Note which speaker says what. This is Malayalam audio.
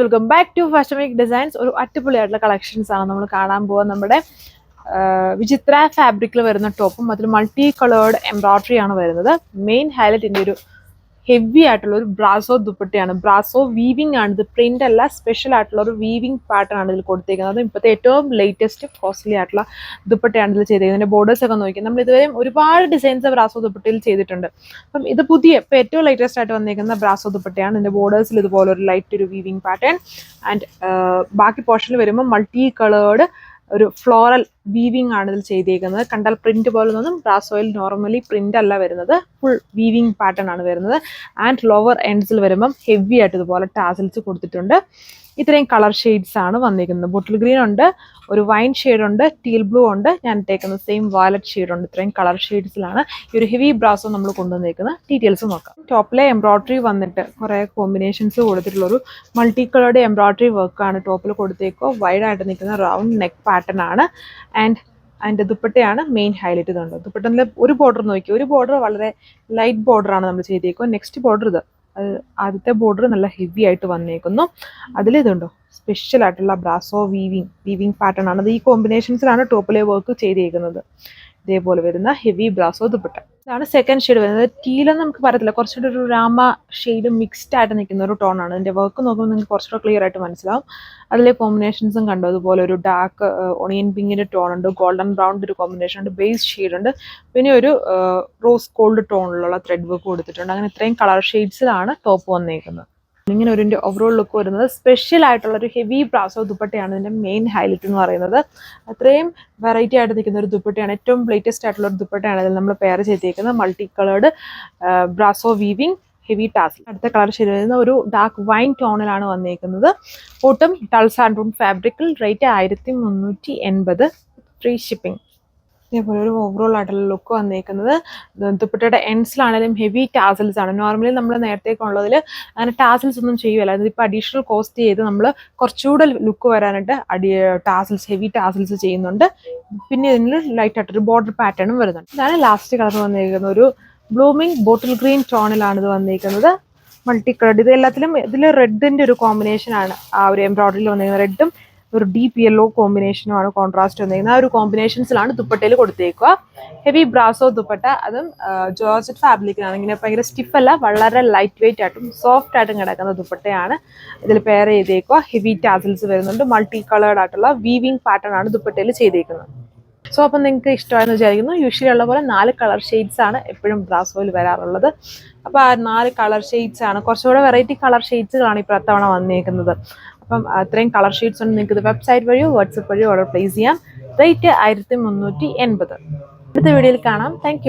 Speaker 1: Welcome back to Fashmic designs. ഒരു അടിപൊളിയായിട്ടുള്ള കളക്ഷൻസ് ആണ് നമ്മൾ കാണാൻ പോകുന്നത്. നമ്മുടെ വിചിത്ര ഫാബ്രിക്കിൽ വരുന്ന ടോപ്പും അതിൽ മൾട്ടി കളേർഡ് എംബ്രോയിഡറി ആണ് വരുന്നത്. മെയിൻ ഹൈലൈറ്റിൻ്റെ ഒരു ഹെവി ആയിട്ടുള്ള ഒരു ബ്രാസോ ദുപ്പട്ടയാണ്. ബ്രാസോ വീവിംഗ് ആണ് ഇത്, പ്രിന്റ് അല്ല, സ്പെഷ്യൽ ആയിട്ടുള്ള ഒരു വീവിംഗ് പാറ്റേൺ ആണ് ഇതിൽ കൊടുത്തേക്കുന്നത്. ഇപ്പോഴത്തെ ഏറ്റവും ലേറ്റസ്റ്റ് കോസ്റ്റ്ലി ആയിട്ടുള്ള ദുപ്പട്ടയാണ് ഇതിൽ ചെയ്തേക്കുന്നത്. ഇതിന്റെ ബോർഡേഴ്സ് ഒക്കെ നോക്കി നമ്മൾ ഇതുവരെ ഒരുപാട് ഡിസൈൻസ് ബ്രാസോ ദുപ്പട്ടയിൽ ചെയ്തിട്ടുണ്ട്. അപ്പം ഇത് ഇപ്പൊ ഏറ്റവും ലേറ്റസ്റ്റ് ആയിട്ട് വന്നേക്കുന്ന ബ്രാസോ ദുപ്പട്ടയാണ്. ഇതിന്റെ ബോർഡേഴ്സിൽ ഇതുപോലെ ഒരു ലൈറ്റ് ഒരു വീവിംഗ് പാറ്റേൺ ആൻഡ് ബാക്കി പോർഷനിൽ വരുമ്പോൾ മൾട്ടി കളേർഡ് ഒരു ഫ്ലോറൽ വീവിംഗ് ആണ് ഇതിൽ ചെയ്തേക്കുന്നത്. കണ്ടാൽ പ്രിന്റ് പോലെ തോന്നും. ബ്രാസോയിൽ നോർമലി പ്രിന്റ് അല്ല വരുന്നത്, ഫുൾ വീവിംഗ് പാറ്റേൺ ആണ് വരുന്നത്. ആൻഡ് ലോവർ എൻഡ്സിൽ വരുമ്പം ഹെവി ആയിട്ട് ഇതുപോലെ ടാസിൽസ് കൊടുത്തിട്ടുണ്ട്. ഇത്രയും കളർ ഷെയ്ഡ്സ് ആണ് വന്നിരിക്കുന്നത്. ബോട്ടിൽ ഗ്രീൻ ഉണ്ട്, ഒരു വൈൻ ഷെയ്ഡ് ഉണ്ട്, ടീൽ ബ്ലൂ ഉണ്ട്, ഞാൻ ഇട്ടേക്കുന്നത് സെയിം വയലറ്റ് ഷെയ്ഡ് ഉണ്ട്. ഇത്രയും കളർ ഷെയ്ഡ്സിലാണ് ഈ ഒരു ഹെവി ബ്രാസോ നമ്മൾ കൊണ്ടുവന്നേക്കുന്ന ഡീറ്റെയിൽസ് നോക്കാം. ടോപ്പിലെ എംബ്രോയിഡറി വന്നിട്ട് കുറേ കോമ്പിനേഷൻസ് കൊടുത്തിട്ടുള്ളൊരു മൾട്ടി കളേർഡ് എംബ്രോയിഡറി വർക്കാണ് ടോപ്പിൽ കൊടുത്തേക്കോ. വൈഡായിട്ട് നിൽക്കുന്ന റൗണ്ട് നെക്ക് പാറ്റേൺ ആണ്. ആൻഡ് അതിൻ്റെ ദുപ്പട്ടയാണ് മെയിൻ ഹൈലൈറ്റ്. ഇതുണ്ട് ദുപ്പട്ടയിൽ ഒരു ബോർഡർ നോക്കി, ഒരു ബോർഡർ വളരെ ലൈറ്റ് ബോർഡറാണ് നമ്മൾ ചെയ്തേക്കുക. നെക്സ്റ്റ് ബോർഡർ ഇത്, ആദ്യത്തെ ബോർഡർ നല്ല ഹെവി ആയിട്ട് വന്നേക്കുന്നു. അതിലിതുണ്ടോ സ്പെഷ്യൽ ആയിട്ടുള്ള ബ്രാസോ വീവിംഗ് പാറ്റേൺ ആണ്. അത് ഈ കോമ്പിനേഷൻസിലാണ് ടോപ്പിലെ വർക്ക് ചെയ്തേക്കുന്നത്. ഇതേപോലെ വരുന്ന ഹെവി ബ്രാസോ ദുപ്പട്ട. ഇതാണ് സെക്കൻഡ് ഷെയ്ഡ് വരുന്നത്. ടീലെന്ന് നമുക്ക് പറയത്തില്ല, കുറച്ചുകൂടി ഒരു രാമ ഷെയ്ഡ് മിക്സ്ഡ് ആയിട്ട് നിൽക്കുന്ന ഒരു ടോണാണ്. ഇതിന്റെ വർക്ക് നോക്കുമ്പോൾ നിങ്ങൾക്ക് കുറച്ചുകൂടെ ക്ലിയർ ആയിട്ട് മനസ്സിലാവും. അതിലെ കോമ്പിനേഷൻസും കണ്ടു. അതുപോലെ ഒരു ഡാർക്ക് ഒണിയൻ പിങ്കിന്റെ ടോൺ ഉണ്ട്, ഗോൾഡൻ ബ്രൗണിന്റെ ഒരു കോമ്പിനേഷൻ ഉണ്ട്, ബേസ് ഷെയ്ഡ് ഉണ്ട്, പിന്നെ ഒരു റോസ് ഗോൾഡ് ടോണിലുള്ള ത്രെഡ് വർക്ക് കൊടുത്തിട്ടുണ്ട്. അങ്ങനെ ഇത്രയും കളർ ഷെയ്ഡ്സിലാണ് ടോപ്പ് വന്നേക്കുന്നത്. ഇങ്ങനെ ഒരു ഓവറോൾ ലുക്ക് വരുന്നത് സ്പെഷ്യൽ ആയിട്ടുള്ള ഒരു ഹെവി ബ്രാസോ ദുപ്പട്ടയാണ് ഇതിന്റെ മെയിൻ ഹൈലൈറ്റ് എന്ന് പറയുന്നത്. അത്രയും വെറൈറ്റി ആയിട്ട് നിൽക്കുന്ന ഒരു ദുപ്പട്ടയാണ്. ഏറ്റവും ലേറ്റസ്റ്റ് ആയിട്ടുള്ള ഒരു ദുപ്പട്ടയാണ് ഇതിൽ നമ്മൾ പെയർ ചെയ്തേക്കുന്നത്. Multi coloured brasso weaving heavy tassel. അടുത്ത കളർ ഷെയ്ഡ് വരുന്ന ഒരു ഡാർക്ക് വൈൻ ടോണിലാണ് വന്നേക്കുന്നത്. ബോട്ടം ഡൾ സാൻഡൂൺ ഫാബ്രിക്കിൽ, റേറ്റ് 1380, ഫ്രീ ഷിപ്പിംഗ്. ഇതേപോലെ ഒരു ഓവറോൾ ആയിട്ടുള്ള ലുക്ക് വന്നേക്കുന്നത്. ദുപ്പട്ടയുടെ എൻഡ്സിലാണെങ്കിലും ഹെവി ടാസിൽസ് ആണ്. നോർമലി നമ്മൾ നേരത്തേക്കുള്ളതിൽ അങ്ങനെ ടാസിൽസ് ഒന്നും ചെയ്യുമല്ല. ഇതിപ്പോൾ അഡീഷണൽ കോസ്റ്റ് ചെയ്ത് നമ്മൾ കുറച്ചുകൂടെ ലുക്ക് വരാനായിട്ട് ഹെവി ടാസിൽസ് ചെയ്യുന്നുണ്ട്. പിന്നെ ഇതിന് ലൈറ്റ് ആയിട്ടൊരു ബോർഡർ പാറ്റേണും വരുന്നുണ്ട്. ഇതാണ് ലാസ്റ്റ് കളർ വന്നിരിക്കുന്നത്. ഒരു ബ്ലൂമിങ് ബോട്ടിൽ ഗ്രീൻ ടോണിലാണ് ഇത് വന്നിരിക്കുന്നത്. Multi coloured. ഇത് എല്ലാത്തിലും ഇതിൽ റെഡിന്റെ ഒരു കോമ്പിനേഷൻ ആണ് ആ ഒരു എംബ്രോയിഡറിയിൽ വന്നിരിക്കുന്നത്. റെഡും ഒരു ഡീപ്പ് യെല്ലോ കോമ്പിനേഷനുമാണ് കോൺട്രാസ്റ്റ് വന്നിരിക്കുന്നത്. ആ ഒരു കോമ്പിനേഷൻസിലാണ് ദുപ്പട്ടയിൽ കൊടുത്തേക്കുക. ഹെവി ബ്രാസോ ദുപ്പട്ട, അതും ജോർജറ്റ് ഫാബ്രിക്കിലാണ്. ഇങ്ങനെ ഭയങ്കര സ്റ്റിഫ് അല്ല, വളരെ ലൈറ്റ് വെയിറ്റ് ആയിട്ടും സോഫ്റ്റ് ആയിട്ടും കിടക്കുന്ന ദുപ്പട്ടയാണ് ഇതിൽ പെയർ ചെയ്തേക്കുക. ഹെവി ടാസിൽസ് വരുന്നുണ്ട്. മൾട്ടി കളേർഡ് ആയിട്ടുള്ള വീവിംഗ് പാറ്റേൺ ആണ് ദുപ്പട്ടയിൽ ചെയ്തേക്കുന്നത്. സോ അപ്പം നിങ്ങൾക്ക് ഇഷ്ടമായെന്ന് വിചാരിക്കുന്നു. യൂഷ്വലി ഉള്ള പോലെ 4 കളർ ഷെയ്ഡ്സ് ആണ് എപ്പോഴും ബ്രാസോയിൽ വരാറുള്ളത്. അപ്പോൾ ആ 4 കളർ ഷെയ്ഡ്സ് ആണ്, കുറച്ചുകൂടെ വെറൈറ്റി കളർ ഷെയ്ഡ്സുകളാണ് ഈ തവണ വന്നേക്കുന്നത്. അപ്പം അത്രയും കളർ ഷെയ്ഡ്സ് ഉണ്ട്. നിങ്ങൾക്ക് ഇത് വെബ്സൈറ്റ് വഴിയോ വാട്സപ്പ് വഴിയോ ഓർഡർ പ്ലേസ് ചെയ്യാം. റേറ്റ് 1380. അടുത്ത വീഡിയോയിൽ കാണാം. താങ്ക്